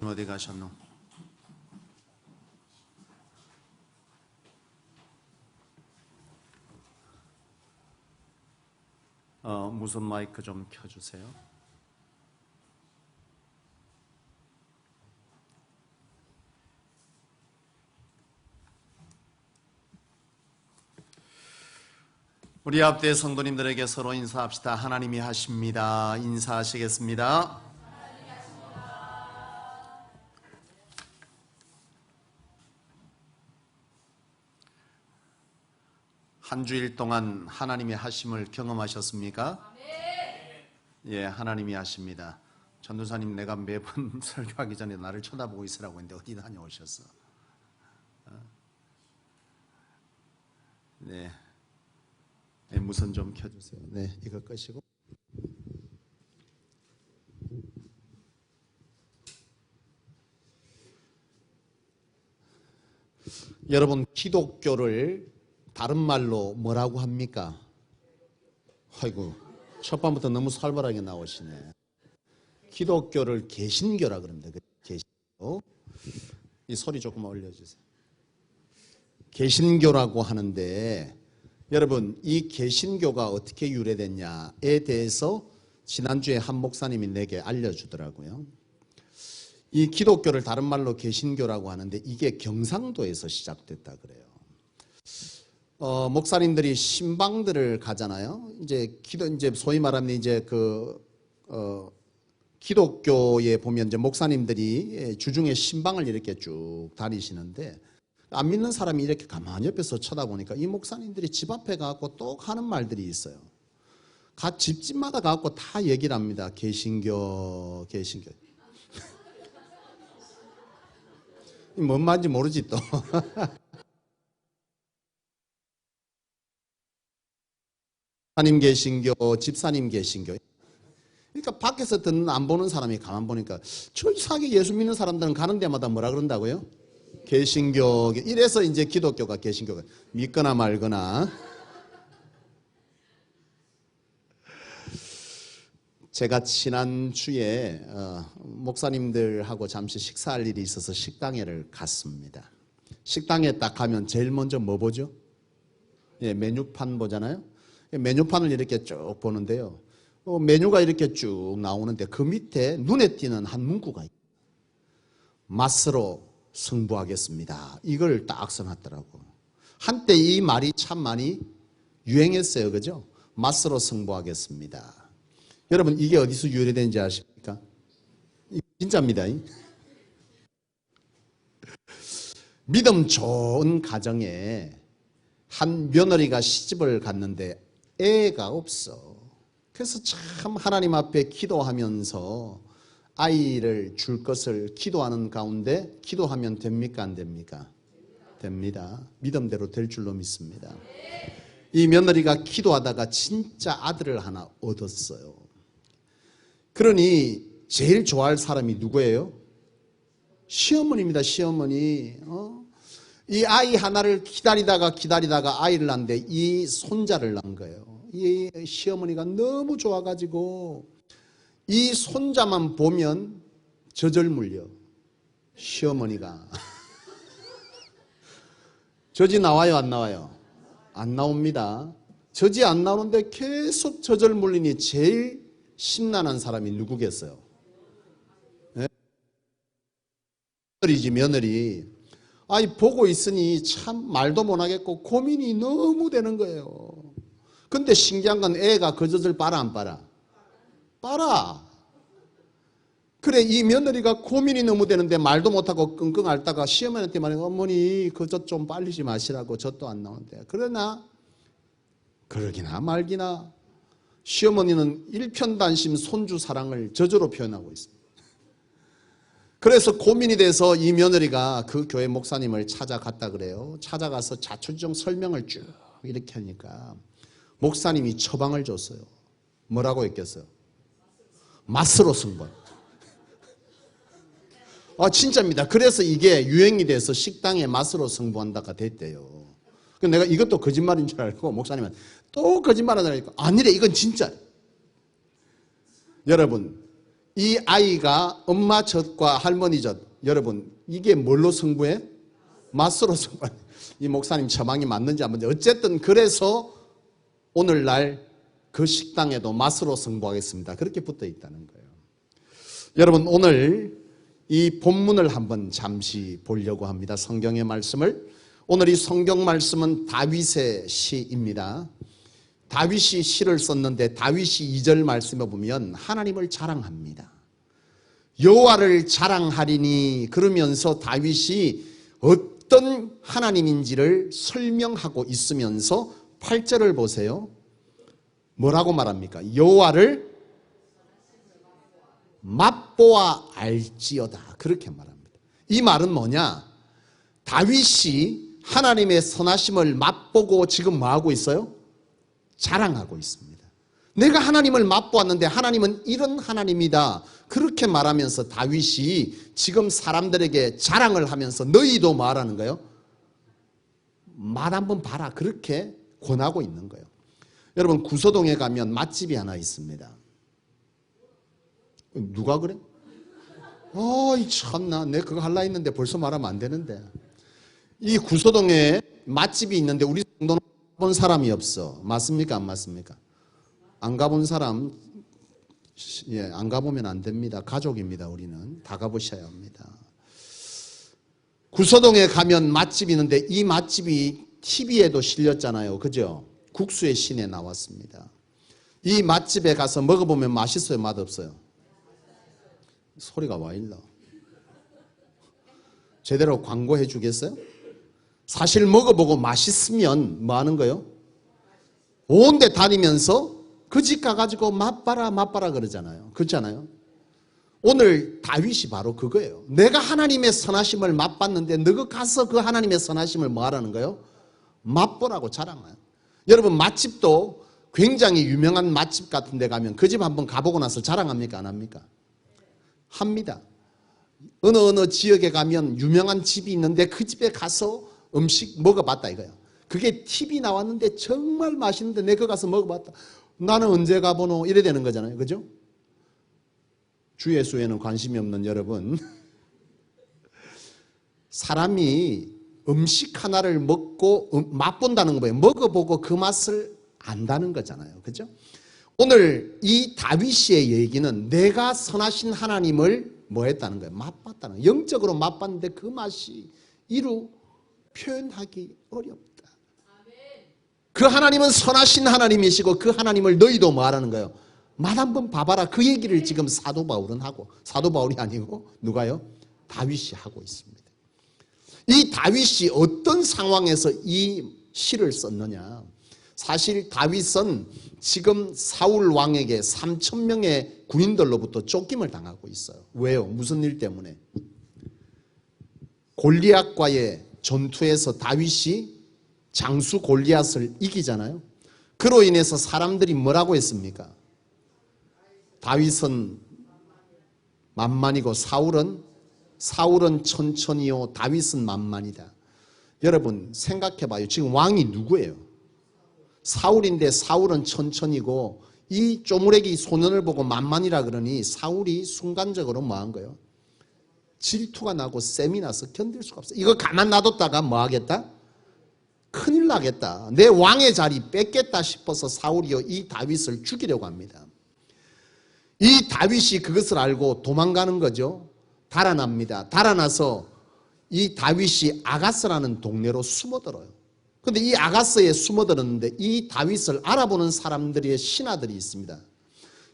어디 가셨노? 무선 마이크 좀 켜주세요. 우리 앞뒤 성도님들에게 서로 인사합시다. 하나님이 하십니다. 인사하시겠습니다. 한 주일 동안 하나님의 하심을 경험하셨습니까? 예, 하나님이 하십니다. 전도사님, 내가 매번 설교하기 전에 나를 쳐다보고 있으라고 했는데 어디 다녀오셨어? 네, 무선 좀 켜주세요. 네, 이거 끄시고. 여러분, 기독교를 다른 말로 뭐라고 합니까? 아이고, 첫 밤부터 너무 살벌하게 나오시네. 기독교를 개신교라 그럽니다. 개신교. 이 소리 조금 올려주세요. 개신교라고 하는데, 여러분, 이 개신교가 어떻게 유래됐냐에 대해서 지난주에 한 목사님이 내게 알려주더라고요. 이 기독교를 다른 말로 개신교라고 하는데 이게 경상도에서 시작됐다 그래요. 목사님들이 신방들을 가잖아요. 이제 소위 말하면 기독교에 보면 이제 목사님들이 주중에 신방을 이렇게 쭉 다니시는데 안 믿는 사람이 이렇게 가만히 옆에서 쳐다보니까 이 목사님들이 집 앞에 가고 또 하는 말들이 있어요. 집집마다 가고 다 얘기를 합니다. 개신교. 뭔 말인지 모르지 또. 집사님 개신교, 집사님 개신교. 그러니까 밖에서 듣는 안 보는 사람이 가만 보니까 저 이상하게 예수 믿는 사람들은 가는 데마다 뭐라 그런다고요? 개신교. 이래서 이제 기독교가 개신교가 믿거나 말거나. 제가 지난주에 목사님들하고 잠시 식사할 일이 있어서 식당에를 갔습니다. 식당에 딱 가면 제일 먼저 뭐 보죠? 예, 메뉴판 보잖아요. 메뉴판을 이렇게 쭉 보는데요. 메뉴가 이렇게 쭉 나오는데 그 밑에 눈에 띄는 한 문구가 있어요. 맛으로 승부하겠습니다. 이걸 딱 써놨더라고. 한때 이 말이 참 많이 유행했어요. 그죠? 맛으로 승부하겠습니다. 여러분, 이게 어디서 유래된지 아십니까? 진짜입니다. 믿음 좋은 가정에 한 며느리가 시집을 갔는데 애가 없어. 그래서 참 하나님 앞에 기도하면서 아이를 줄 것을 기도하는 가운데 기도하면 됩니까? 안 됩니까? 됩니다. 믿음대로 될 줄로 믿습니다. 이 며느리가 기도하다가 진짜 아들을 하나 얻었어요. 그러니 제일 좋아할 사람이 누구예요? 시어머니입니다. 시어머니. 이 아이 하나를 기다리다가 아이를 낳는데 이 손자를 낳은 거예요. 이 시어머니가 너무 좋아가지고 이 손자만 보면 젖을 물려. 시어머니가. 젖이 나와요, 안 나와요? 안 나옵니다. 젖이 안 나오는데 계속 젖을 물리니 제일 심란한 사람이 누구겠어요? 네? 며느리지, 며느리. 아이 보고 있으니 참 말도 못하겠고 고민이 너무 되는 거예요. 근데 신기한 건 애가 그 젖을 빨아 안 빨아? 빨아. 그래, 이 며느리가 고민이 너무 되는데 말도 못하고 끙끙 앓다가 시어머니한테 말해, 어머니 그 젖 좀 빨리지 마시라고. 젖도 안 나오는데. 그러나 그러기나 말기나 시어머니는 일편단심 손주 사랑을 저절로 표현하고 있습니다. 그래서 고민이 돼서 이 며느리가 그 교회 목사님을 찾아갔다 그래요. 찾아가서 자초지종 설명을 쭉 이렇게 하니까 목사님이 처방을 줬어요. 뭐라고 했겠어요? 맛으로 승부. 진짜입니다. 그래서 이게 유행이 돼서 식당에 맛으로 승부한다가 됐대요. 내가 이것도 거짓말인 줄 알고 목사님은 또 거짓말하다니까 아니래, 이건 진짜. 여러분, 이 아이가 엄마 젖과 할머니 젖, 여러분 이게 뭘로 승부해? 맛으로 승부해. 이 목사님 처방이 맞는지 안 맞는지 어쨌든 그래서 오늘날 그 식당에도 맛으로 승부하겠습니다. 그렇게 붙어 있다는 거예요. 여러분 오늘 이 본문을 한번 잠시 보려고 합니다. 성경의 말씀을. 오늘 이 성경 말씀은 다윗의 시입니다. 다윗이 시를 썼는데 다윗이 2절 말씀에 보면 하나님을 자랑합니다. 여호와를 자랑하리니 그러면서 다윗이 어떤 하나님인지를 설명하고 있으면서 8절을 보세요. 뭐라고 말합니까? 여호와를 맛보아 알지어다. 그렇게 말합니다. 이 말은 뭐냐? 다윗이 하나님의 선하심을 맛보고 지금 뭐하고 있어요? 자랑하고 있습니다. 내가 하나님을 맛보았는데 하나님은 이런 하나님이다. 그렇게 말하면서 다윗이 지금 사람들에게 자랑을 하면서 너희도 말하는 거예요. 맛 한번 봐라. 그렇게 권하고 있는 거예요. 여러분 구소동에 가면 맛집이 하나 있습니다. 누가 그래? 어이 참나 내가 그거 하려 했는데 벌써 말하면 안 되는데. 이 구소동에 맛집이 있는데 우리 성도는 본 사람이 없어. 맞습니까? 안 맞습니까? 안 가본 사람 안 가보면 안 됩니다. 가족입니다. 우리는 다 가보셔야 합니다. 구소동에 가면 맛집이 있는데 이 맛집이 TV에도 실렸잖아요. 그죠? 국수의 신에 나왔습니다. 이 맛집에 가서 먹어보면 맛있어요? 맛없어요? 소리가 와 일러. 제대로 광고해 주겠어요? 사실 먹어보고 맛있으면 뭐 하는 거예요? 온 데 다니면서 그 집 가가지고 맛봐라 맛봐라 그러잖아요. 그렇잖아요. 오늘 다윗이 바로 그거예요. 내가 하나님의 선하심을 맛봤는데 너가 가서 그 하나님의 선하심을 뭐 하라는 거예요? 맛보라고 자랑해요. 여러분 맛집도 굉장히 유명한 맛집 같은 데 가면 그 집 한번 가보고 나서 자랑합니까? 안 합니까? 합니다. 어느 지역에 가면 유명한 집이 있는데 그 집에 가서 음식 먹어봤다 이거야. 그게 TV 나왔는데 정말 맛있는데 내가 가서 먹어봤다. 나는 언제 가보노? 이래 되는 거잖아요. 그죠? 주 예수에는 관심이 없는 여러분. 사람이 음식 하나를 먹고 맛본다는 거예요. 먹어보고 그 맛을 안다는 거잖아요. 그죠? 오늘 이 다윗의 얘기는 내가 선하신 하나님을 뭐 했다는 거예요? 맛봤다는 거예요. 영적으로 맛봤는데 그 맛이 이루 표현하기 어렵다. 그 하나님은 선하신 하나님이시고 그 하나님을 너희도 뭐 하라는 거예요? 맛 한번 봐봐라. 그 얘기를 지금 사도 바울은 하고, 사도 바울이 아니고 누가요? 다윗이 하고 있습니다. 이 다윗이 어떤 상황에서 이 시를 썼느냐? 사실 다윗은 지금 사울 왕에게 3,000명의 군인들로부터 쫓김을 당하고 있어요. 왜요? 무슨 일 때문에? 골리앗과의 전투에서 다윗이 장수 골리앗을 이기잖아요. 그로 인해서 사람들이 뭐라고 했습니까? 다윗은 만만이고 사울은 천천히요 다윗은 만만이다. 여러분 생각해봐요. 지금 왕이 누구예요? 사울인데 사울은 천천히고 이 쪼무레기 소년을 보고 만만이라 그러니 사울이 순간적으로 뭐 한 거예요? 질투가 나고 셈이 나서 견딜 수가 없어. 이거 가만 놔뒀다가 뭐 하겠다? 큰일 나겠다. 내 왕의 자리 뺏겠다 싶어서 사울이요 이 다윗을 죽이려고 합니다. 이 다윗이 그것을 알고 도망가는 거죠. 달아납니다. 달아나서 이 다윗이 아가스라는 동네로 숨어들어요. 그런데 이 아가스에 숨어들었는데 이 다윗을 알아보는 사람들의 신하들이 있습니다.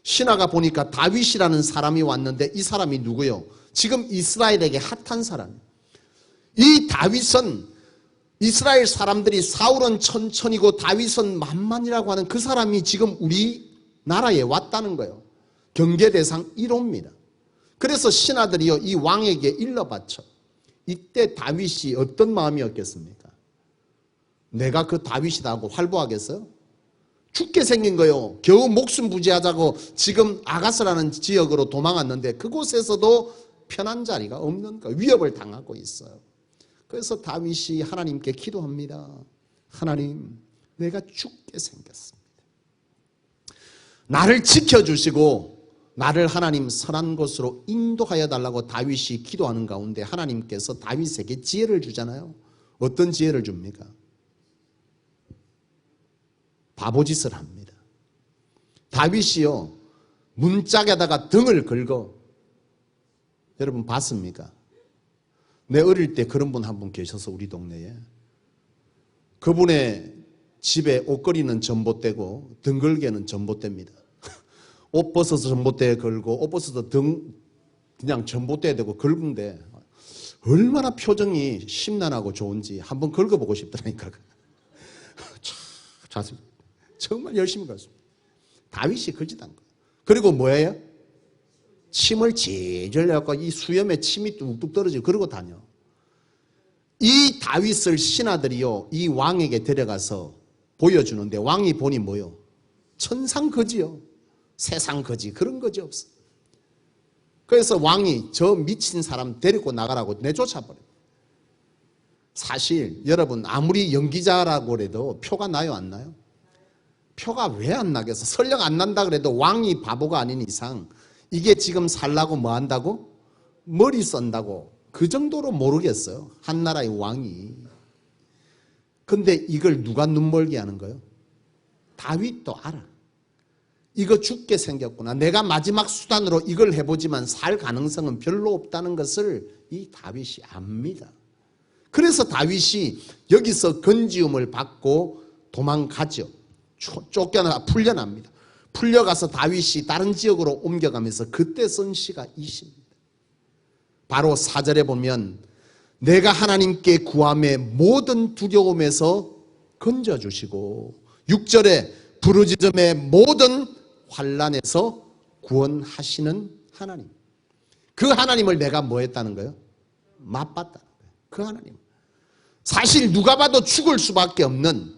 신하가 보니까 다윗이라는 사람이 왔는데 이 사람이 누구요? 지금 이스라엘에게 핫한 사람. 이 다윗은 이스라엘 사람들이 사울은 천천히고 다윗은 만만이라고 하는 그 사람이 지금 우리나라에 왔다는 거예요. 경계 대상 1호입니다. 그래서 신하들이요 이 왕에게 일러바쳐. 이때 다윗이 어떤 마음이었겠습니까? 내가 그 다윗이다 하고 활보하겠어요? 죽게 생긴 거요. 겨우 목숨 부지하자고 지금 아가스라는 지역으로 도망왔는데 그곳에서도 편한 자리가 없는 거예요. 위협을 당하고 있어요. 그래서 다윗이 하나님께 기도합니다. 하나님, 내가 죽게 생겼습니다. 나를 지켜주시고 나를 하나님 선한 곳으로 인도하여 달라고 다윗이 기도하는 가운데 하나님께서 다윗에게 지혜를 주잖아요. 어떤 지혜를 줍니까? 바보짓을 합니다. 다윗이요, 문짝에다가 등을 긁어. 여러분 봤습니까? 내 어릴 때 그런 분 한 분 계셔서 우리 동네에. 그분의 집에 옷걸이는 전봇대고 등 걸개는 전봇대입니다. 옷 벗어서 전봇대에 걸고 옷 벗어서 등 그냥 전봇대에 대고 긁은데 얼마나 표정이 심란하고 좋은지 한번 긁어보고 싶더라니까. 자세 정말 열심히 걸었습니다. 다윗이 걸지도 않고. 그리고 뭐예요? 침을 질질 내고 이 수염에 침이 뚝뚝 떨어지고 그러고 다녀. 이 다윗을 신하들이요, 이 왕에게 데려가서 보여주는데 왕이 보니 뭐요? 천상 거지요. 세상 거지 그런 거지 없어. 그래서 왕이 저 미친 사람 데리고 나가라고 내쫓아버려요. 사실 여러분 아무리 연기자라고 해도 표가 나요 안 나요? 표가 왜 안 나겠어? 설령 안 난다 그래도 왕이 바보가 아닌 이상 이게 지금 살라고 뭐 한다고? 머리 쓴다고 그 정도로 모르겠어요. 한나라의 왕이. 근데 이걸 누가 눈멀게 하는 거예요? 다윗도 알아. 이거 죽게 생겼구나. 내가 마지막 수단으로 이걸 해보지만 살 가능성은 별로 없다는 것을 이 다윗이 압니다. 그래서 다윗이 여기서 건지움을 받고 도망가죠. 쫓겨나 풀려납니다. 풀려가서 다윗이 다른 지역으로 옮겨가면서 그때 쓴 시가 이 시입니다. 바로 4절에 보면 내가 하나님께 구함에 모든 두려움에서 건져주시고 6절에 부르짖음의 모든 환난에서 구원하시는 하나님. 그 하나님을 내가 뭐 했다는 거예요? 맛봤다는 거예요. 그 하나님. 사실 누가 봐도 죽을 수밖에 없는,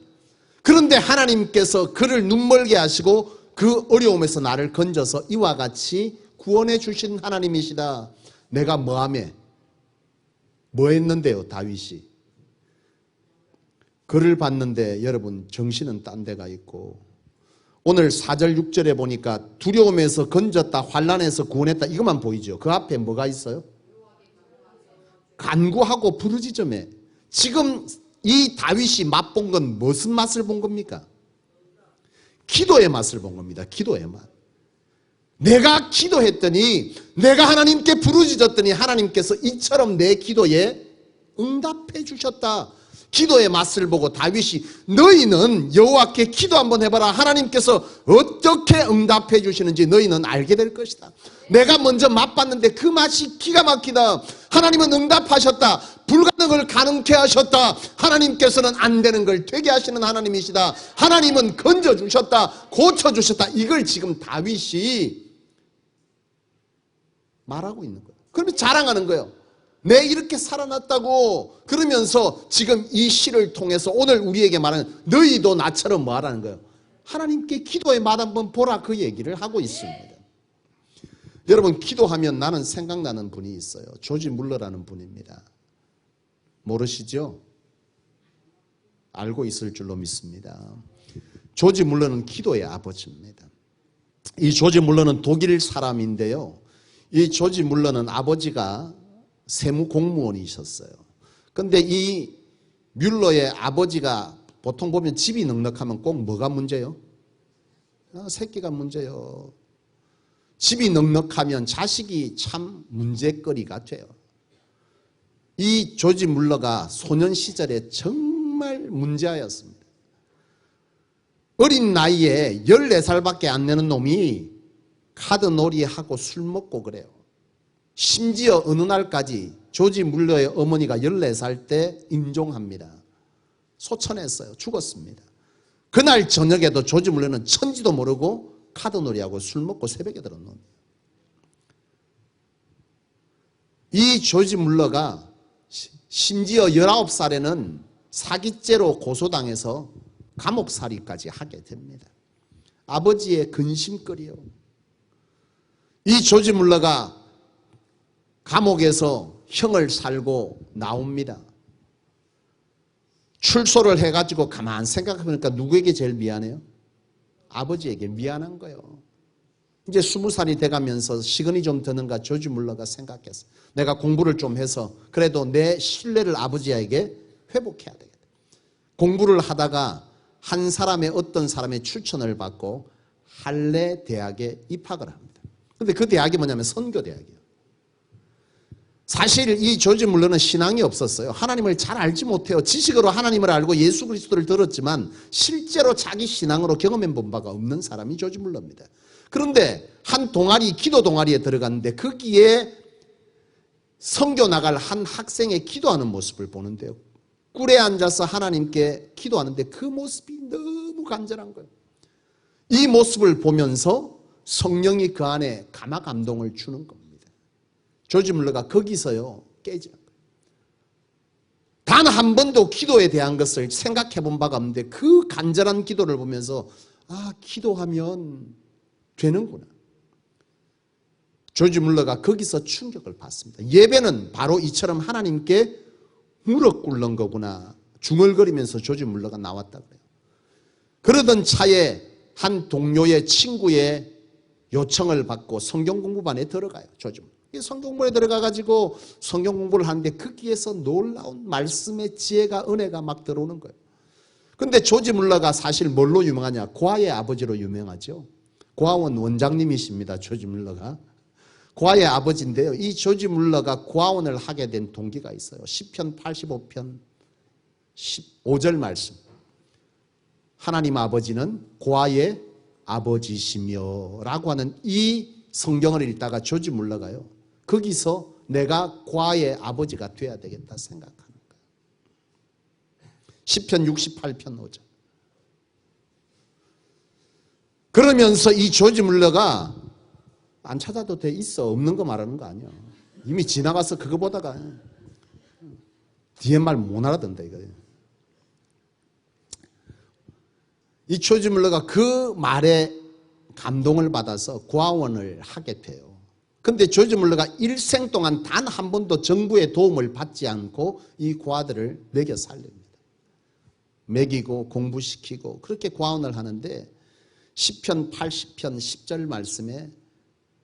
그런데 하나님께서 그를 눈멀게 하시고 그 어려움에서 나를 건져서 이와 같이 구원해 주신 하나님이시다. 내가 뭐하며? 뭐 했는데요 다윗이? 그를 봤는데 여러분 정신은 딴 데가 있고, 오늘 4절 6절에 보니까 두려움에서 건졌다, 환난에서 구원했다, 이것만 보이죠. 그 앞에 뭐가 있어요? 간구하고 부르짖음에. 지금 이 다윗이 맛본 건 무슨 맛을 본 겁니까? 기도의 맛을 본 겁니다. 기도의 맛. 내가 기도했더니, 내가 하나님께 부르짖었더니 하나님께서 이처럼 내 기도에 응답해 주셨다. 기도의 맛을 보고 다윗이 너희는 여호와께 기도 한번 해봐라. 하나님께서 어떻게 응답해 주시는지 너희는 알게 될 것이다. 내가 먼저 맛봤는데 그 맛이 기가 막히다. 하나님은 응답하셨다. 불가능을 가능케 하셨다. 하나님께서는 안 되는 걸 되게 하시는 하나님이시다. 하나님은 건져주셨다. 고쳐주셨다. 이걸 지금 다윗이 말하고 있는 거예요. 그러면 자랑하는 거예요. 내 이렇게 살아났다고. 그러면서 지금 이 시를 통해서 오늘 우리에게 말하는 너희도 나처럼 뭐 하라는 거예요? 하나님께 기도의 맛 한번 보라, 그 얘기를 하고 있습니다. 여러분, 기도하면 나는 생각나는 분이 있어요. 조지 물러라는 분입니다. 모르시죠? 알고 있을 줄로 믿습니다. 조지 물러는 기도의 아버지입니다. 이 조지 물러는 독일 사람인데요, 이 조지 물러는 아버지가 세무 공무원이셨어요. 근데 이 뮬러의 아버지가 보통 보면 집이 넉넉하면 꼭 뭐가 문제요? 새끼가 문제요. 집이 넉넉하면 자식이 참 문제거리가 돼요. 이 조지 물러가 소년 시절에 정말 문제아였습니다. 어린 나이에 14살밖에 안 되는 놈이 카드놀이하고 술 먹고 그래요. 심지어 어느 날까지 조지 물러의 어머니가 14살 때 임종합니다. 소천했어요. 죽었습니다. 그날 저녁에도 조지 물러는 천지도 모르고 카드놀이하고 술 먹고 새벽에 들었는데, 이 조지 물러가 심지어 19살에는 사기죄로 고소당해서 감옥살이까지 하게 됩니다. 아버지의 근심거리요. 이 조지 물러가 감옥에서 형을 살고 나옵니다. 출소를 해가지고 가만 생각해보니까 누구에게 제일 미안해요? 아버지에게 미안한 거예요. 이제 20살이 돼가면서 시간이 좀 드는가 조지 물러가 생각했어. 내가 공부를 좀 해서 그래도 내 신뢰를 아버지에게 회복해야 되겠다. 공부를 하다가 한 사람의 어떤 사람의 추천을 받고 할레 대학에 입학을 합니다. 근데 그 대학이 뭐냐면 선교대학이에요. 사실 이 조지 물러는 신앙이 없었어요. 하나님을 잘 알지 못해요. 지식으로 하나님을 알고 예수 그리스도를 들었지만 실제로 자기 신앙으로 경험해 본 바가 없는 사람이 조지 물러입니다. 그런데 한 동아리, 기도 동아리에 들어갔는데 거기에 선교 나갈 한 학생의 기도하는 모습을 보는데요. 꿀에 앉아서 하나님께 기도하는데 그 모습이 너무 간절한 거예요. 이 모습을 보면서 성령이 그 안에 감화 감동을 주는 겁니다. 조지 물러가 거기서요 깨지는 거예요. 단 한 번도 기도에 대한 것을 생각해 본 바가 없는데 그 간절한 기도를 보면서 아, 기도하면 되는구나. 조지 물러가 거기서 충격을 받습니다. 예배는 바로 이처럼 하나님께 무릎 꿇는 거구나. 중얼거리면서 조지 물러가 나왔다 그래요. 그러던 차에 한 동료의 친구의 요청을 받고 성경 공부반에 들어가요. 조지 물러. 성경 공부에 들어가가지고 성경 공부를 하는데 거기에서 놀라운 말씀의 지혜가 은혜가 막 들어오는 거예요. 그런데 조지 물러가 사실 뭘로 유명하냐? 고아의 아버지로 유명하죠. 고아원 원장님이십니다. 조지 물러가. 고아의 아버지인데요. 이 조지 물러가 고아원을 하게 된 동기가 있어요. 시편 85편 15절 말씀. 하나님 아버지는 고아의 아버지시며 라고 하는 이 성경을 읽다가 조지 물러가요. 거기서 내가 고아의 아버지가 돼야 되겠다 생각하는 거예요. 시편 68편 5절. 그러면서 이 조지 물러가 안 찾아도 돼 있어. 없는 거 말하는 거 아니야. 이미 지나가서 그거 보다가 뒤에 말 못 알아듣는다 이거예요. 이 조지 물러가 그 말에 감동을 받아서 고아원을 하게 돼요. 근데 조지 물러가 일생 동안 단 한 번도 정부의 도움을 받지 않고 이 고아들을 먹여 살립니다. 먹이고 공부시키고 그렇게 고아원을 하는데 시편 80편 10절 말씀에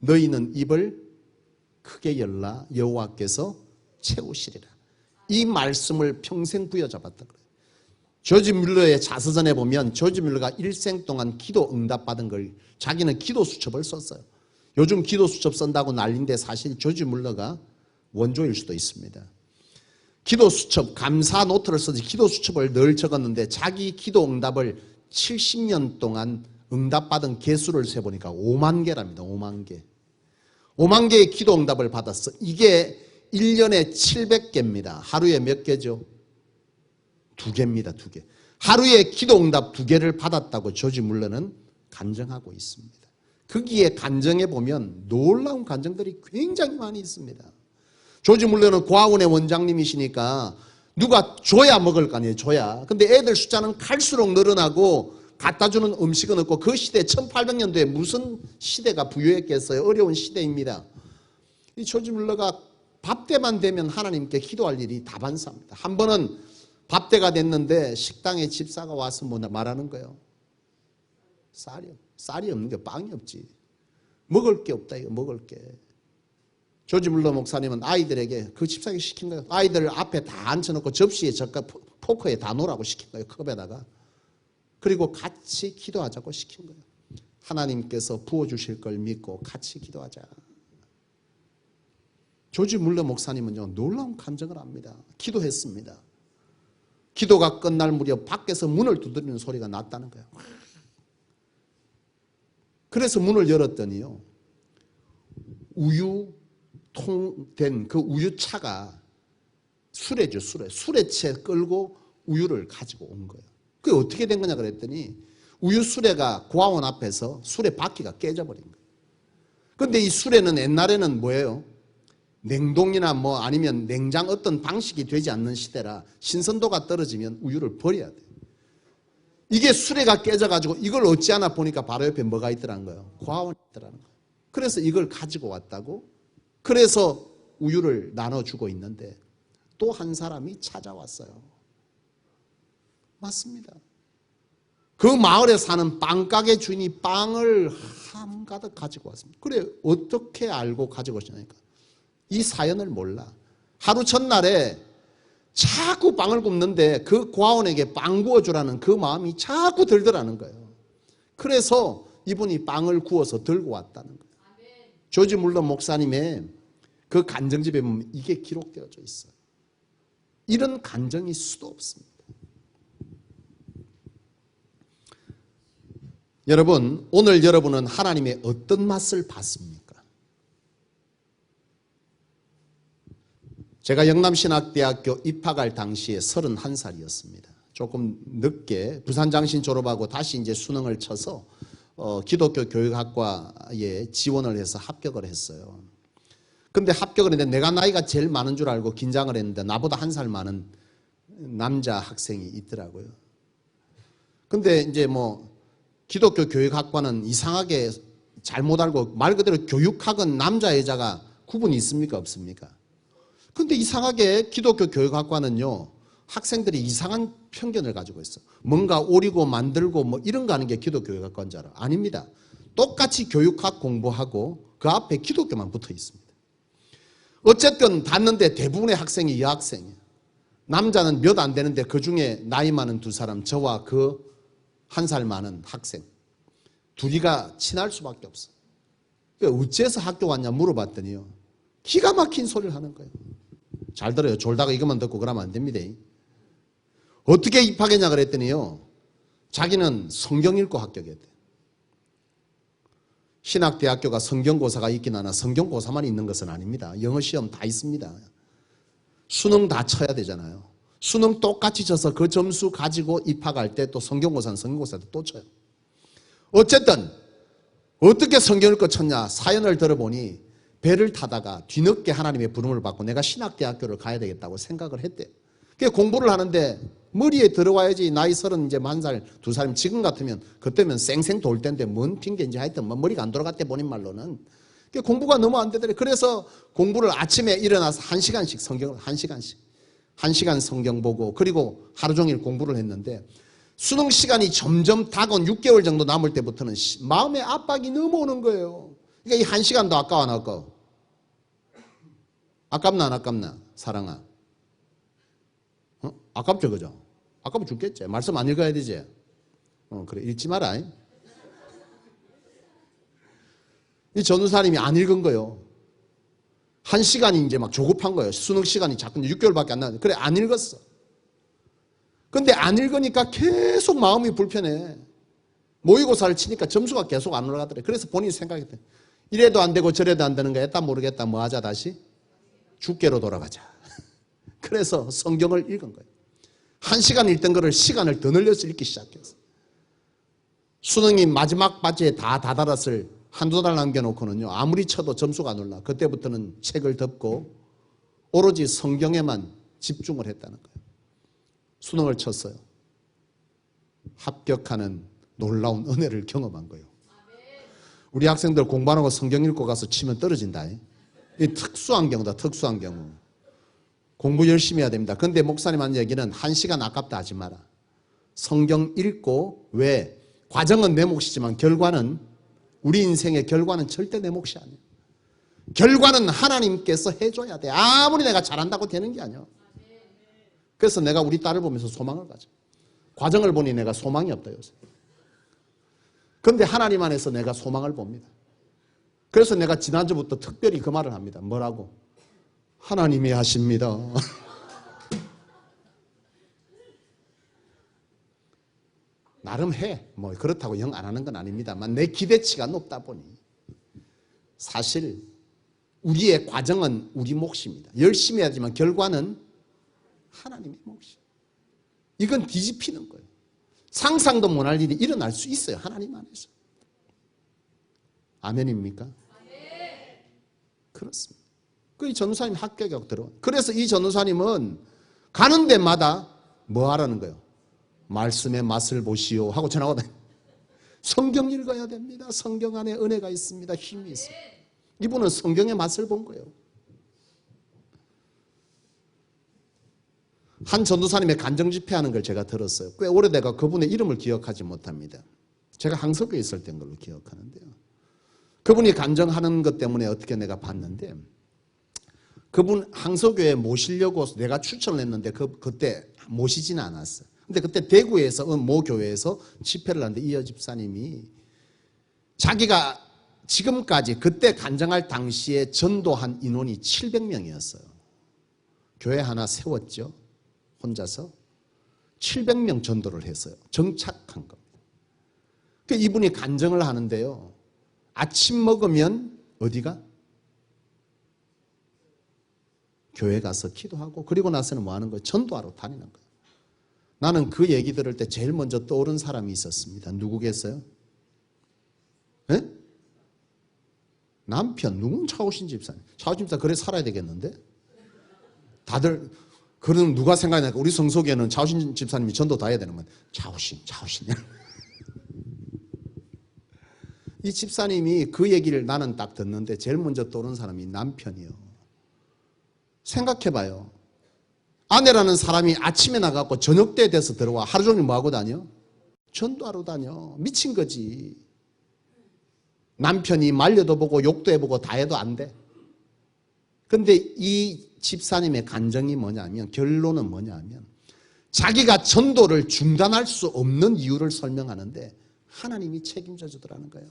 너희는 입을 크게 열라 여호와께서 채우시리라. 이 말씀을 평생 부여잡았다 그래요. 조지 물러의 자서전에 보면 조지 물러가 일생 동안 기도 응답받은 걸 자기는 기도 수첩을 썼어요. 요즘 기도 수첩 쓴다고 난리인데 사실 조지 물러가 원조일 수도 있습니다. 기도 수첩, 감사 노트를 써서 기도 수첩을 늘 적었는데 자기 기도 응답을 70년 동안 응답받은 개수를 세보니까 5만 개랍니다. 5만 개. 5만 개의 기도 응답을 받았어. 이게 1년에 700개입니다. 하루에 몇 개죠? 2개입니다. 2개. 하루에 기도 응답 2개를 받았다고 조지 물러는 간증하고 있습니다. 거기에 간증해 보면 놀라운 간증들이 굉장히 많이 있습니다. 조지 물러는 고아원의 원장님이시니까 누가 줘야 먹을 거 아니에요. 줘야. 근데 애들 숫자는 갈수록 늘어나고 갖다 주는 음식은 없고 그 시대 1800년도에 무슨 시대가 부유했겠어요. 어려운 시대입니다. 이 조지 물러가 밥때만 되면 하나님께 기도할 일이 다반사입니다. 한 번은 밥때가 됐는데 식당에 집사가 와서 뭐 말하는 거예요. 쌀이 없는 게 빵이 없지. 먹을 게 없다 이거 먹을 게. 조지 물러 목사님은 아이들에게 그 집사에게 시킨 거예요. 아이들 앞에 다 앉혀놓고 접시에 젓갈 포크에 다 놓으라고 시킨 거예요. 컵에다가. 그리고 같이 기도하자고 시킨 거예요. 하나님께서 부어주실 걸 믿고 같이 기도하자. 조지 물러 목사님은요 놀라운 간증을 합니다. 기도했습니다. 기도가 끝날 무렵 밖에서 문을 두드리는 소리가 났다는 거예요. 그래서 문을 열었더니요 우유통 된 그 우유차가 수레죠. 수레채 끌고 우유를 가지고 온 거예요. 그게 어떻게 된 거냐 그랬더니 우유 수레가 고아원 앞에서 수레 바퀴가 깨져버린 거예요. 그런데 이 수레는 옛날에는 뭐예요? 냉동이나 뭐 아니면 냉장 어떤 방식이 되지 않는 시대라 신선도가 떨어지면 우유를 버려야 돼요. 이게 수레가 깨져가지고 이걸 어찌하나 보니까 바로 옆에 뭐가 있더라는 거예요. 고아원이 있더라는 거예요. 그래서 이걸 가지고 왔다고. 그래서 우유를 나눠주고 있는데 또 한 사람이 찾아왔어요. 맞습니다. 그 마을에 사는 빵가게 주인이 빵을 한가득 가지고 왔습니다. 그래 어떻게 알고 가지고 오시냐니까 이 사연을 몰라. 하루 첫날에 자꾸 빵을 굽는데 그 고아원에게 빵 구워주라는 그 마음이 자꾸 들더라는 거예요. 그래서 이분이 빵을 구워서 들고 왔다는 거예요. 조지 물런 목사님의 그 간정집에 보면 이게 기록되어져 있어요. 이런 간정이 수도 없습니다. 여러분, 오늘 여러분은 하나님의 어떤 맛을 봤습니까? 제가 영남신학대학교 입학할 당시에 31살이었습니다. 조금 늦게 부산장신 졸업하고 다시 이제 수능을 쳐서 기독교 교육학과에 지원을 해서 합격을 했어요. 근데 합격을 했는데 내가 나이가 제일 많은 줄 알고 긴장을 했는데 나보다 1살 많은 남자 학생이 있더라고요. 근데 이제 뭐 기독교 교육학과는 이상하게 잘못 알고 말 그대로 교육학은 남자 여자가 구분이 있습니까 없습니까? 근데 이상하게 기독교 교육학과는요 학생들이 이상한 편견을 가지고 있어. 뭔가 오리고 만들고 뭐 이런 거 하는 게 기독교 교육학과인 줄 알아. 아닙니다. 똑같이 교육학 공부하고 그 앞에 기독교만 붙어 있습니다. 어쨌든 봤는데 대부분의 학생이 여학생이에요. 남자는 몇 안 되는데 그중에 나이 많은 두 사람 저와 그 1살 많은 학생 둘이가 친할 수밖에 없어. 그러니까 어째서 학교 왔냐 물어봤더니요 기가 막힌 소리를 하는 거예요. 잘 들어요. 졸다가 이것만 듣고 그러면 안 됩니다. 어떻게 입학했냐 그랬더니요 자기는 성경 읽고 합격했대. 신학대학교가 성경고사가 있긴 하나 성경고사만 있는 것은 아닙니다. 영어시험 다 있습니다. 수능 다 쳐야 되잖아요. 수능 똑같이 쳐서 그 점수 가지고 입학할 때 또 성경고사는 성경고사도 또 쳐요. 어쨌든 어떻게 성경을 쳤냐 사연을 들어보니 배를 타다가 뒤늦게 하나님의 부름을 받고 내가 신학대학교를 가야 되겠다고 생각을 했대. 그게 공부를 하는데 머리에 들어와야지. 나이 30 이제 1살 2살이면 지금 같으면 그때면 쌩쌩 돌 텐데 뭔 핑계인지 하여튼 뭐 머리가 안 돌아갔대 본인 말로는. 공부가 너무 안 되더래. 그래서 공부를 아침에 일어나서 1시간씩 성경을 1시간 성경 보고 그리고 하루 종일 공부를 했는데 수능 시간이 점점 다가온 6개월 정도 남을 때부터는 마음의 압박이 너무 오는 거예요. 그러니까 이 1시간도 아까워 안 아까워? 아깝나 안 아깝나? 사랑아. 아깝죠 그죠? 아까면 죽겠지. 말씀 안 읽어야 되지. 그래 읽지 마라. 이 전우사님이 안 읽은 거예요. 1시간이 이제 막 조급한 거예요. 수능 시간이 자꾸 6개월밖에 안 나는데 그래 안 읽었어. 근데 안 읽으니까 계속 마음이 불편해. 모의고사를 치니까 점수가 계속 안 올라가더래. 그래서 본인이 생각했대. 이래도 안 되고 저래도 안 되는 거 했다 모르겠다. 뭐 하자 다시? 주께로 돌아가자. 그래서 성경을 읽은 거예요. 1시간 읽던 거를 시간을 더 늘려서 읽기 시작했어. 수능이 마지막 바지에 다 다다랐을 한두 달 남겨놓고는요 아무리 쳐도 점수가 안 올라. 그때부터는 책을 덮고 오로지 성경에만 집중을 했다는 거예요. 수능을 쳤어요. 합격하는 놀라운 은혜를 경험한 거예요. 우리 학생들 공부 안 하고 성경 읽고 가서 치면 떨어진다. 이 특수한 경우다. 특수한 경우. 공부 열심히 해야 됩니다. 그런데 목사님 한 얘기는 1시간 아깝다 하지 마라. 성경 읽고 왜? 과정은 내 몫이지만 결과는 우리 인생의 결과는 절대 내 몫이 아니야. 결과는 하나님께서 해줘야 돼. 아무리 내가 잘한다고 되는 게 아니야. 그래서 내가 우리 딸을 보면서 소망을 가져. 과정을 보니 내가 소망이 없다 요새. 그런데 하나님 안에서 내가 소망을 봅니다. 그래서 내가 지난주부터 특별히 그 말을 합니다. 뭐라고? 하나님이 하십니다. 나름 해. 뭐 그렇다고 영 안 하는 건 아닙니다만 내 기대치가 높다 보니 사실 우리의 과정은 우리 몫입니다. 열심히 하지만 결과는 하나님의 몫이에요. 이건 뒤집히는 거예요. 상상도 못할 일이 일어날 수 있어요. 하나님 안에서. 아멘입니까? 그렇습니다. 그 전우사님 합격하고 들어와. 그래서 이 전우사님은 가는 데마다 뭐 하라는 거예요? 말씀의 맛을 보시오 하고 전화가 다녀요. 성경 읽어야 됩니다. 성경 안에 은혜가 있습니다. 힘이 있습니다. 이분은 성경의 맛을 본 거예요. 한 전도사님의 간정 집회하는 걸 제가 들었어요. 꽤 오래돼가 그분의 이름을 기억하지 못합니다. 제가 항석교에 있을 때인 걸로 기억하는데요. 그분이 간정하는 것 때문에 어떻게 내가 봤는데 그분 항석교에 모시려고 내가 추천을 했는데 그때 모시지는 않았어요. 근데 그때 대구에서 모 교회에서 집회를 하는데 이여 집사님이 자기가 지금까지 그때 간정할 당시에 전도한 인원이 700명이었어요. 교회 하나 세웠죠. 혼자서 700명 전도를 했어요. 정착한 겁니다. 이분이 간정을 하는데요. 아침 먹으면 어디가? 교회 가서 기도하고 그리고 나서는 뭐 하는 거예요? 전도하러 다니는 거예요. 나는 그 얘기 들을 때 제일 먼저 떠오른 사람이 있었습니다. 누구겠어요? 예? 남편, 누군 차오신 집사님. 차오신 집사님 그래 살아야 되겠는데? 다들 그럼 누가 생각나니까 우리 성속에는 차오신 집사님이 전도 다 해야 되는 거예요. 차오신. 이 집사님이 그 얘기를 나는 딱 듣는데 제일 먼저 떠오른 사람이 남편이요. 생각해봐요. 아내라는 사람이 아침에 나가고 저녁 때 돼서 들어와 하루 종일 뭐 하고 다녀? 전도하러 다녀. 미친 거지. 남편이 말려도 보고 욕도 해보고 다 해도 안 돼. 근데 이 집사님의 간정이 뭐냐면 결론은 뭐냐면 자기가 전도를 중단할 수 없는 이유를 설명하는데 하나님이 책임져 주더라는 거예요.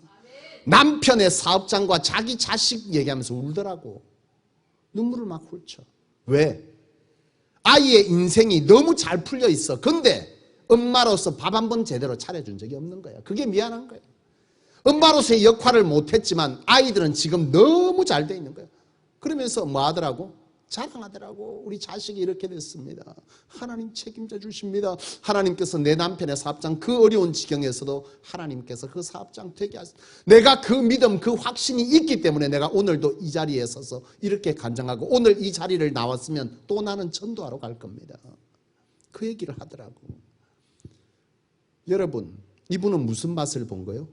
남편의 사업장과 자기 자식 얘기하면서 울더라고. 눈물을 막 훑죠. 왜? 아이의 인생이 너무 잘 풀려 있어. 근데 엄마로서 밥 한 번 제대로 차려준 적이 없는 거야. 그게 미안한 거야. 엄마로서의 역할을 못했지만 아이들은 지금 너무 잘 돼 있는 거야. 그러면서 뭐 하더라고? 자랑하더라고. 우리 자식이 이렇게 됐습니다. 하나님 책임져 주십니다. 하나님께서 내 남편의 사업장 그 어려운 지경에서도 하나님께서 그 사업장 되게 하셨습니다. 내가 그 믿음 그 확신이 있기 때문에 내가 오늘도 이 자리에 서서 이렇게 간증하고 오늘 이 자리를 나왔으면 또 나는 전도하러 갈 겁니다. 그 얘기를 하더라고. 여러분 이분은 무슨 맛을 본 거예요?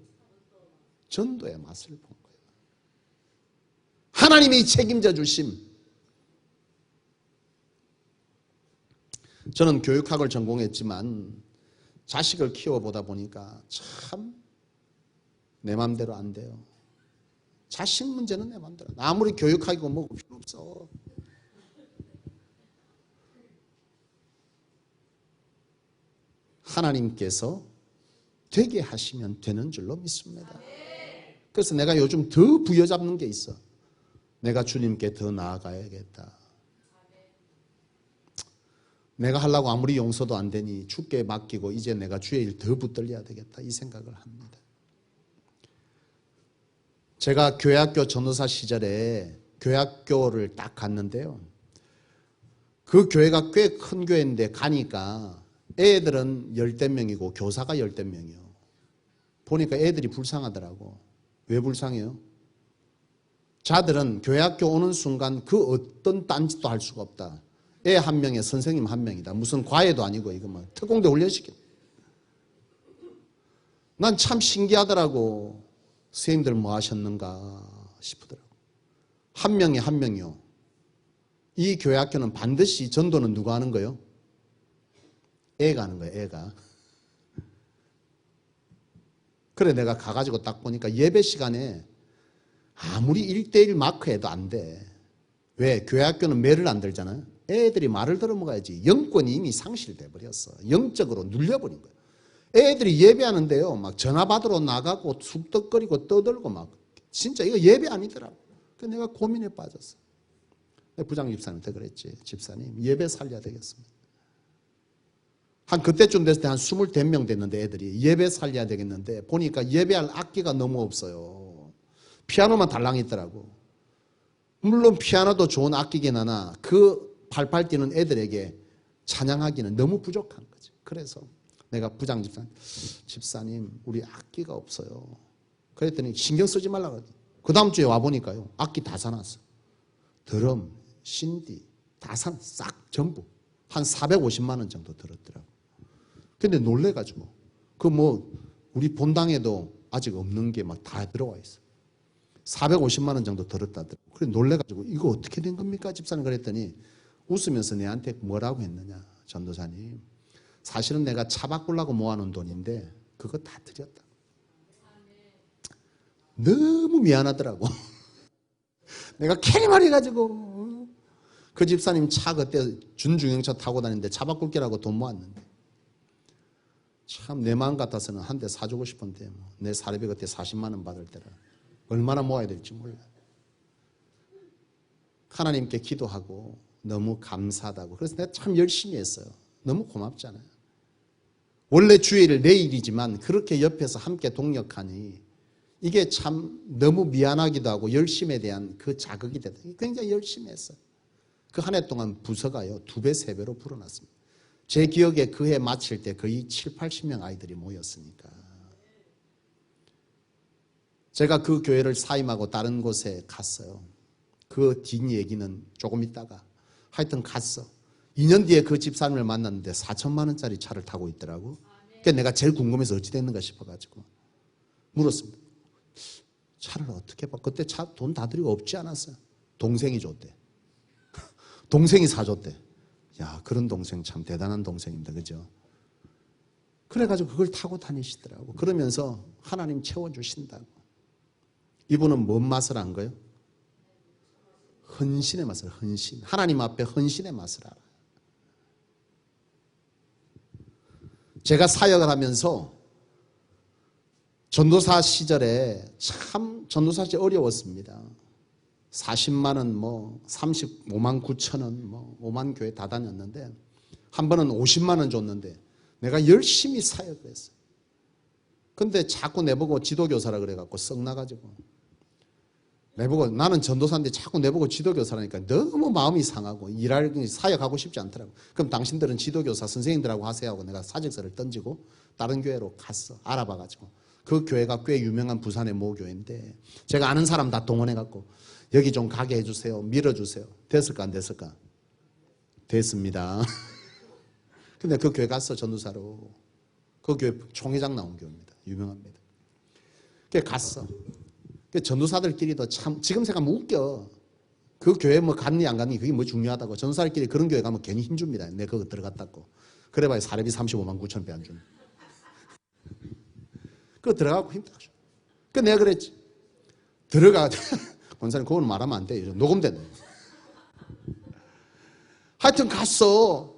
전도의 맛을 본 거예요. 하나님이 책임져 주심. 저는 교육학을 전공했지만 자식을 키워보다 보니까 참 내 맘대로 안 돼요. 자식 문제는 내 맘대로. 아무리 교육학이고 뭐 필요 없어. 하나님께서 되게 하시면 되는 줄로 믿습니다. 그래서 내가 요즘 더 부여잡는 게 있어. 내가 주님께 더 나아가야겠다. 내가 하려고 아무리 용서도 안 되니 주께 맡기고 이제 내가 주의 일 더 붙들려야 되겠다 이 생각을 합니다. 제가 교회학교 전도사 시절에 교회학교를 딱 갔는데요. 그 교회가 꽤 큰 교회인데 가니까 애들은 10대 명이고 교사가 10대 명이요. 보니까 애들이 불쌍하더라고. 왜 불쌍해요? 자들은 교회학교 오는 순간 그 어떤 딴짓도 할 수가 없다. 애 한 명에 선생님 한 명이다. 무슨 과외도 아니고 이거 뭐 특공대 훈련시켜. 난 참 신기하더라고. 선생님들 뭐 하셨는가 싶더라고. 한 명이 한 명이요. 이 교회학교는 반드시 전도는 누가 하는 거예요? 애가 하는 거예요. 애가. 그래 내가 가가지고 딱 보니까 예배 시간에 아무리 1대1 마크해도 안 돼. 왜? 교회학교는 매를 안 들잖아요. 애들이 말을 들어먹어야지. 영권이 이미 상실돼 버렸어. 영적으로 눌려버린 거예요. 애들이 예배하는데요. 막 전화 받으러 나가고 쑥덕거리고 떠들고 막 진짜 이거 예배 아니더라고. 그래서 내가 고민에 빠졌어. 부장 집사님한테 그랬지. 집사님 예배 살려야 되겠습니다. 한 그때쯤 됐을 때 한 25명 됐는데 애들이 예배 살려야 되겠는데 보니까 예배할 악기가 너무 없어요. 피아노만 달랑 있더라고. 물론 피아노도 좋은 악기긴 하나 그 팔팔 뛰는 애들에게 찬양하기는 너무 부족한 거지. 그래서 내가 부장 집사님 우리 악기가 없어요. 그랬더니 신경 쓰지 말라고 그랬더니 그 다음 주에 와보니까요. 악기 다 사놨어. 드럼, 신디 다 사놨어. 싹 전부. 한 450만 원 정도 들었더라고. 근데 놀래가지고 그 뭐 우리 본당에도 아직 없는 게 막 다 들어와 있어. 450만 원 정도 들었다더라고. 그래 놀래가지고 이거 어떻게 된 겁니까 집사님 그랬더니 웃으면서 내한테 뭐라고 했느냐. 전도사님, 사실은 내가 차 바꾸려고 모아놓은 돈인데 그거 다 드렸다. 너무 미안하더라고. 내가 캐리만 해가지고. 그 집사님 차 그때 준중형차 타고 다니는데 차 바꿀 게라고 돈 모았는데 참 내 마음 같아서는 한 대 사주고 싶은데 내 사례비 그때 40만 원 받을 때라 얼마나 모아야 될지 몰라. 하나님께 기도하고 너무 감사하다고. 그래서 내가 참 열심히 했어요. 너무 고맙잖아요. 원래 주일 내일이지만 그렇게 옆에서 함께 동력하니 이게 참 너무 미안하기도 하고 열심에 대한 그 자극이 되다. 굉장히 열심히 했어요. 그 한 해 동안 부서가요 2배, 3배로 불어났습니다. 제 기억에 그 해 마칠 때 거의 7, 80명 아이들이 모였으니까. 제가 그 교회를 사임하고 다른 곳에 갔어요. 그 뒷얘기는 조금 있다가 하여튼 갔어. 2년 뒤에 그 집사님을 만났는데 4천만 원짜리 차를 타고 있더라고. 그러니까 내가 제일 궁금해서 어찌 됐는가 싶어가지고 물었습니다. 차를 어떻게 봐? 그때 차 돈 다 들이고 없지 않았어요. 동생이 줬대. 동생이 사줬대. 야, 그런 동생 참 대단한 동생입니다. 그죠? 그래가지고 그걸 타고 다니시더라고. 그러면서 하나님 채워주신다고. 이분은 뭔 맛을 안 거예요? 헌신의 맛을, 헌신. 하나님 앞에 헌신의 맛을 알아요. 제가 사역을 하면서 전도사 시절에 참 전도사 시절 어려웠습니다. 40만 원, 35만 9천 원, 5만 교회 다 다녔는데 한 번은 50만 원 줬는데 내가 열심히 사역을 했어요. 근데 자꾸 내보고 지도교사라 그래갖고 썩 나가지고 내보고 나는 전도사인데 자꾸 내보고 지도교사라니까 너무 마음이 상하고 사역하고 싶지 않더라고. 그럼 당신들은 지도교사 선생님들하고 하세요 하고 내가 사직서를 던지고 다른 교회로 갔어. 알아봐가지고. 그 교회가 꽤 유명한 부산의 모 교회인데 제가 아는 사람 다 동원해갖고 여기 좀 가게 해주세요. 밀어주세요. 됐을까 안 됐을까? 됐습니다. 근데 그 교회 갔어. 전도사로. 그 교회 총회장 나온 교회입니다. 유명합니다. 그게 갔어. 전도사들끼리도 참 지금 생각하면 웃겨. 그 교회 뭐 갔니 안 갔니 그게 뭐 중요하다고. 전도사들끼리 그런 교회 가면 괜히 힘줍니다. 내가 그거 들어갔다고. 그래봐야 사례비 35만 9천 배 안 주는. 그거 들어가고 힘들어져. 그 내가 그랬지. 들어가. 권사님 그건 말하면 안 돼. 녹음되네. 하여튼 갔어.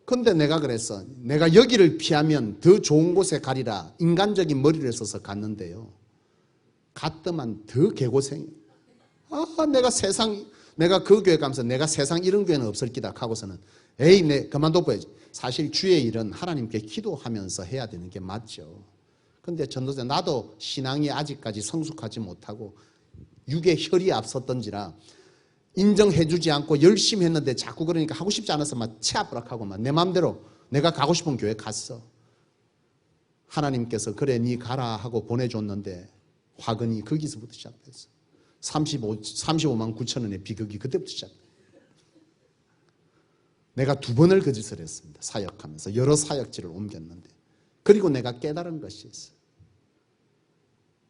근데 내가 그랬어. 내가 여기를 피하면 더 좋은 곳에 가리라. 인간적인 머리를 써서 갔는데요. 갔더만 더 개고생이야. 내가 그 교회 가면서 내가 세상 이런 교회는 없을 기다 하고서는 에이, 그만둬봐야지. 사실 주의 일은 하나님께 기도하면서 해야 되는 게 맞죠. 근데 전도사 나도 신앙이 아직까지 성숙하지 못하고 육의 혈이 앞섰던지라 인정해주지 않고 열심히 했는데 자꾸 그러니까 하고 싶지 않아서 막 치아부락하고 막 내 마음대로 내가 가고 싶은 교회 갔어. 하나님께서 그래 니 가라 하고 보내줬는데 화근이 거기서부터 시작됐어. 35만 9천 원의 비극이 그때부터 시작됐어. 내가 2번을 거짓을 했습니다. 사역하면서 여러 사역지를 옮겼는데 그리고 내가 깨달은 것이 있어.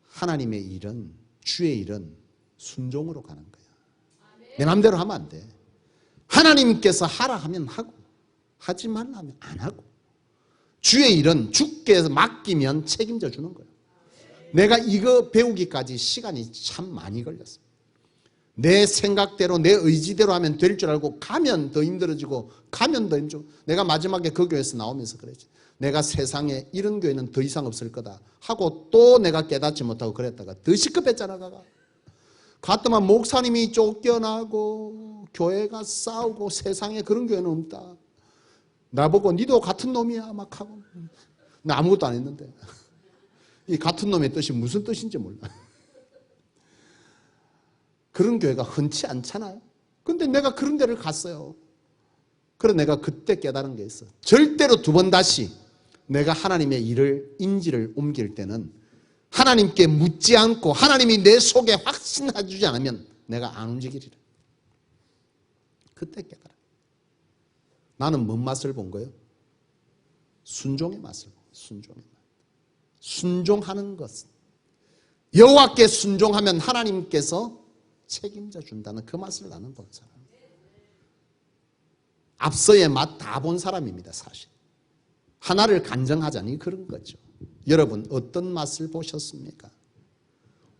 하나님의 일은 주의 일은 순종으로 가는 거야. 내 마음대로 하면 안 돼. 하나님께서 하라 하면 하고 하지 말라 하면 안 하고 주의 일은 주께 맡기면 책임져 주는 거야. 내가 이거 배우기까지 시간이 참 많이 걸렸어. 내 생각대로 내 의지대로 하면 될 줄 알고 가면 더 힘들어지고 가면 더 힘들어. 내가 마지막에 그 교회에서 나오면서 그랬지. 내가 세상에 이런 교회는 더 이상 없을 거다 하고 또 내가 깨닫지 못하고 그랬다가 더 시급했잖아. 갔더만 목사님이 쫓겨나고 교회가 싸우고 세상에 그런 교회는 없다. 나보고 니도 같은 놈이야 막 하고. 나 아무것도 안 했는데 이 같은 놈의 뜻이 무슨 뜻인지 몰라. 그런 교회가 흔치 않잖아요. 근데 내가 그런 데를 갔어요. 그래서 내가 그때 깨달은 게 있어. 절대로 2번 다시 내가 하나님의 일을 인지를 옮길 때는 하나님께 묻지 않고 하나님이 내 속에 확신해 주지 않으면 내가 안 움직이리라. 그때 깨달아. 나는 뭔 맛을 본 거예요? 순종의 맛을 본 거예요. 순종의 맛. 순종하는 것은 여호와께 순종하면 하나님께서 책임져 준다는 그 맛을 나는 본 사람. 앞서의 맛 다 본 사람입니다, 사실. 하나를 간증하자니 그런 거죠. 여러분 어떤 맛을 보셨습니까?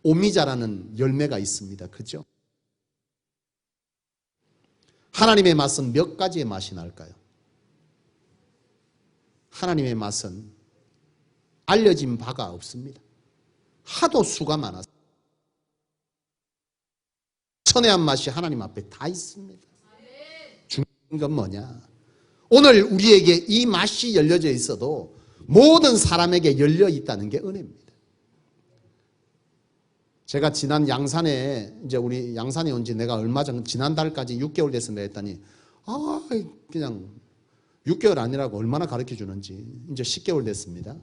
오미자라는 열매가 있습니다. 그죠? 하나님의 맛은 몇 가지의 맛이 날까요? 하나님의 맛은 알려진 바가 없습니다. 하도 수가 많아서. 선해한 맛이 하나님 앞에 다 있습니다. 중요한 건 뭐냐? 오늘 우리에게 이 맛이 열려져 있어도 모든 사람에게 열려 있다는 게 은혜입니다. 제가 지난 양산에, 이제 우리 양산에 온 지 내가 얼마 전, 지난달까지 6개월 됐습니다 했더니, 그냥 6개월 아니라고 얼마나 가르쳐 주는지. 이제 10개월 됐습니다.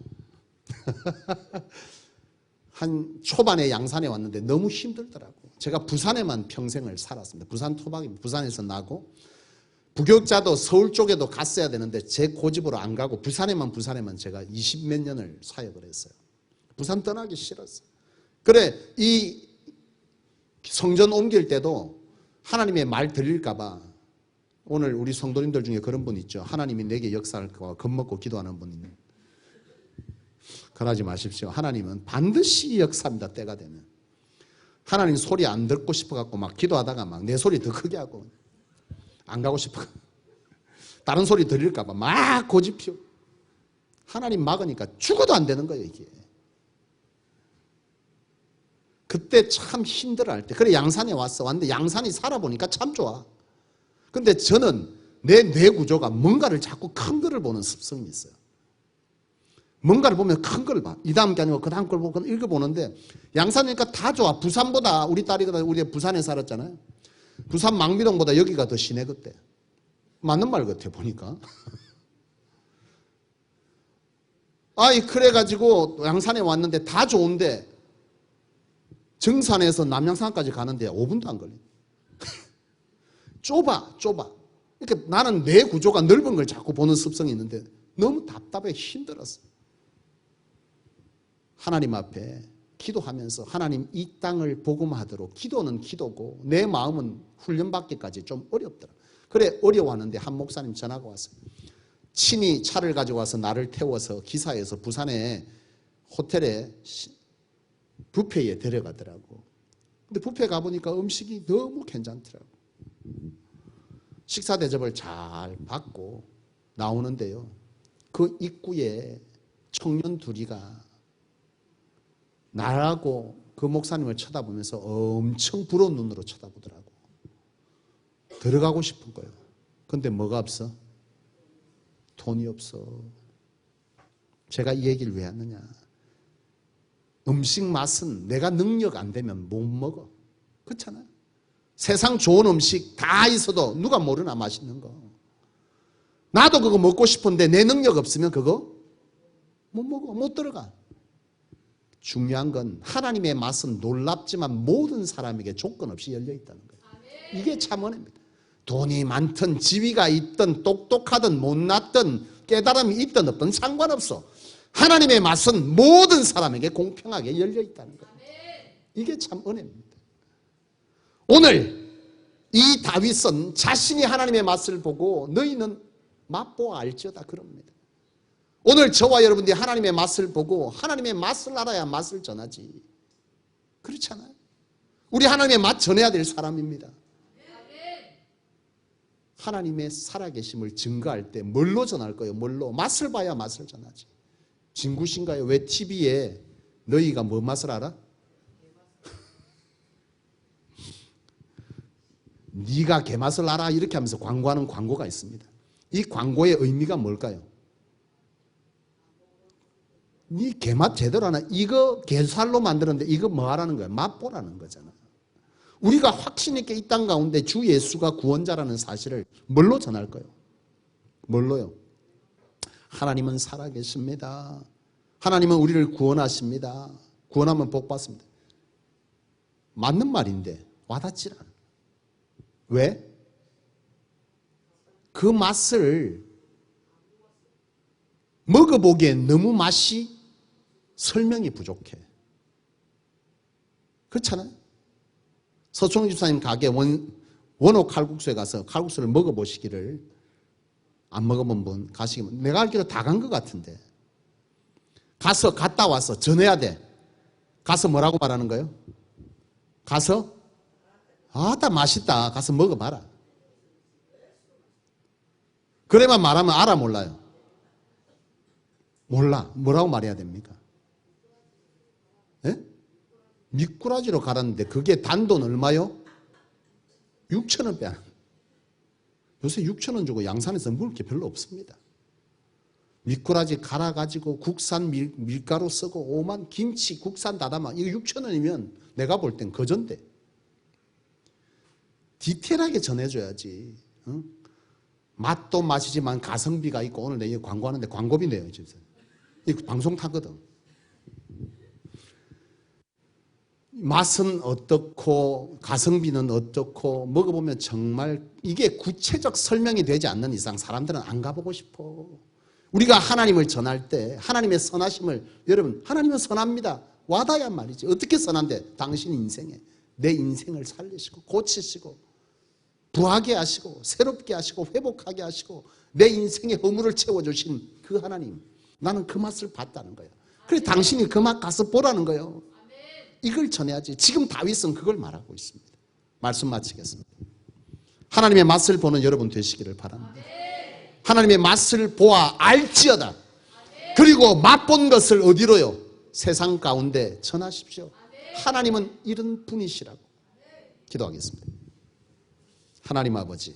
한 초반에 양산에 왔는데 너무 힘들더라고요. 제가 부산에만 평생을 살았습니다. 부산 토박입니다. 부산에서 나고, 부교육자도 서울 쪽에도 갔어야 되는데 제 고집으로 안 가고 부산에만 제가 20몇 년을 사역을 했어요. 부산 떠나기 싫었어요. 그래, 이 성전 옮길 때도 하나님의 말 들릴까 봐, 오늘 우리 성도님들 중에 그런 분 있죠. 하나님이 내게 역사할까 봐 겁먹고 기도하는 분 있는. 그러지 마십시오. 하나님은 반드시 역사합니다. 때가 되면. 하나님 소리 안 듣고 싶어갖고 막 기도하다가 막 내 소리 더 크게 하고 안 가고 싶어. 다른 소리 들릴까 봐 막 고집 피우고. 하나님 막으니까 죽어도 안 되는 거예요, 이게. 그때 참 힘들어할 때. 그래, 양산에 왔는데 양산이 살아보니까 참 좋아. 근데 저는 내 뇌 구조가 뭔가를 자꾸 큰 거를 보는 습성이 있어요. 뭔가를 보면 큰 걸 봐. 이 다음 게 아니고 그 다음 걸 보고 읽어보는데, 양산이니까 다 좋아. 부산보다, 우리 부산에 살았잖아요. 부산 망미동보다 여기가 더 시내 그때. 맞는 말 같아 보니까. 그래가지고 양산에 왔는데 다 좋은데 정산에서 남양산까지 가는데 5분도 안 걸려. 좁아. 그러니까 나는 내 구조가 넓은 걸 자꾸 보는 습성이 있는데 너무 답답해 힘들었어. 하나님 앞에 기도하면서 하나님 이 땅을 복음하도록, 기도는 기도고 내 마음은 훈련받기까지 좀 어렵더라. 그래, 어려워하는데 한 목사님 전화가 왔어요. 친히 차를 가지고 와서 나를 태워서 기사에서 부산에 호텔에 뷔페에 데려가더라고. 근데 뷔페 가보니까 음식이 너무 괜찮더라고. 식사 대접을 잘 받고 나오는데요, 그 입구에 청년 둘이가 나하고 그 목사님을 쳐다보면서 엄청 부러운 눈으로 쳐다보더라고. 들어가고 싶은 거예요. 근데 뭐가 없어? 돈이 없어. 제가 이 얘기를 왜 하느냐? 음식 맛은 내가 능력 안 되면 못 먹어. 그렇잖아요. 세상 좋은 음식 다 있어도 누가 모르나 맛있는 거. 나도 그거 먹고 싶은데 내 능력 없으면 그거 못 먹어. 못 들어가. 중요한 건 하나님의 맛은 놀랍지만 모든 사람에게 조건 없이 열려 있다는 거예요. 이게 참 은혜입니다. 돈이 많든 지위가 있든 똑똑하든 못났든 깨달음이 있든 없든 상관없어. 하나님의 맛은 모든 사람에게 공평하게 열려 있다는 거예요. 이게 참 은혜입니다. 오늘 이 다윗은 자신이 하나님의 맛을 보고 너희는 맛보아 알지어다 그럽니다. 오늘 저와 여러분들이 하나님의 맛을 보고 하나님의 맛을 알아야 맛을 전하지. 그렇잖아요. 우리 하나님의 맛 전해야 될 사람입니다. 하나님의 살아계심을 증거할 때 뭘로 전할 거예요? 뭘로? 맛을 봐야 맛을 전하지. 진구신가요? 왜 TV에 너희가 뭐 맛을 알아? 네가 개맛을 알아 이렇게 하면서 광고하는 광고가 있습니다. 이 광고의 의미가 뭘까요? 네 개맛 제대로 하나? 이거 게살로 만들었는데 이거 뭐 하라는 거야? 맛보라는 거잖아. 우리가 확신 있게 이 땅 가운데 주 예수가 구원자라는 사실을 뭘로 전할 거예요? 뭘로요? 하나님은 살아계십니다. 하나님은 우리를 구원하십니다. 구원하면 복 받습니다. 맞는 말인데 와닿질 않아. 왜? 그 맛을 먹어보기엔 너무 맛이 설명이 부족해. 그렇잖아요? 서충 집사님 가게 원호 칼국수에 가서 칼국수를 먹어보시기를 안 먹으면 뭐 가시면 내가 알기로 다 간 것 같은데. 가서 갔다 와서 전해야 돼. 가서 뭐라고 말하는 거예요? 가서 아따 맛있다. 가서 먹어봐라. 그래만 말하면 알아 몰라요? 몰라. 뭐라고 말해야 됩니까? 예? 미꾸라지로 갈았는데 그게 단돈 얼마요? 6,000원 빼. 요새 6,000원 주고 양산에서 먹을 게 별로 없습니다. 미꾸라지 갈아가지고 국산 밀가루 쓰고 오만 김치 국산 다담아 이거 6,000원이면 내가 볼 땐 거전데. 디테일하게 전해줘야지. 어? 맛도 맛이지만 가성비가 있고 오늘 내가 광고하는데 광고비 내요. 진짜. 이거 방송 타거든. 맛은 어떻고 가성비는 어떻고 먹어보면 정말 이게 구체적 설명이 되지 않는 이상 사람들은 안 가보고 싶어. 우리가 하나님을 전할 때 하나님의 선하심을 여러분 하나님은 선합니다. 와닿아야 말이지. 어떻게 선한데? 당신 인생에 내 인생을 살리시고 고치시고 부하게 하시고 새롭게 하시고 회복하게 하시고 내 인생의 허물을 채워주신 그 하나님 나는 그 맛을 봤다는 거예요. 그래서 당신이 그 맛 가서 보라는 거예요. 이걸 전해야지. 지금 다윗은 그걸 말하고 있습니다. 말씀 마치겠습니다. 하나님의 맛을 보는 여러분 되시기를 바랍니다. 하나님의 맛을 보아 알지어다. 그리고 맛본 것을 어디로요? 세상 가운데 전하십시오. 하나님은 이런 분이시라고. 기도하겠습니다. 하나님 아버지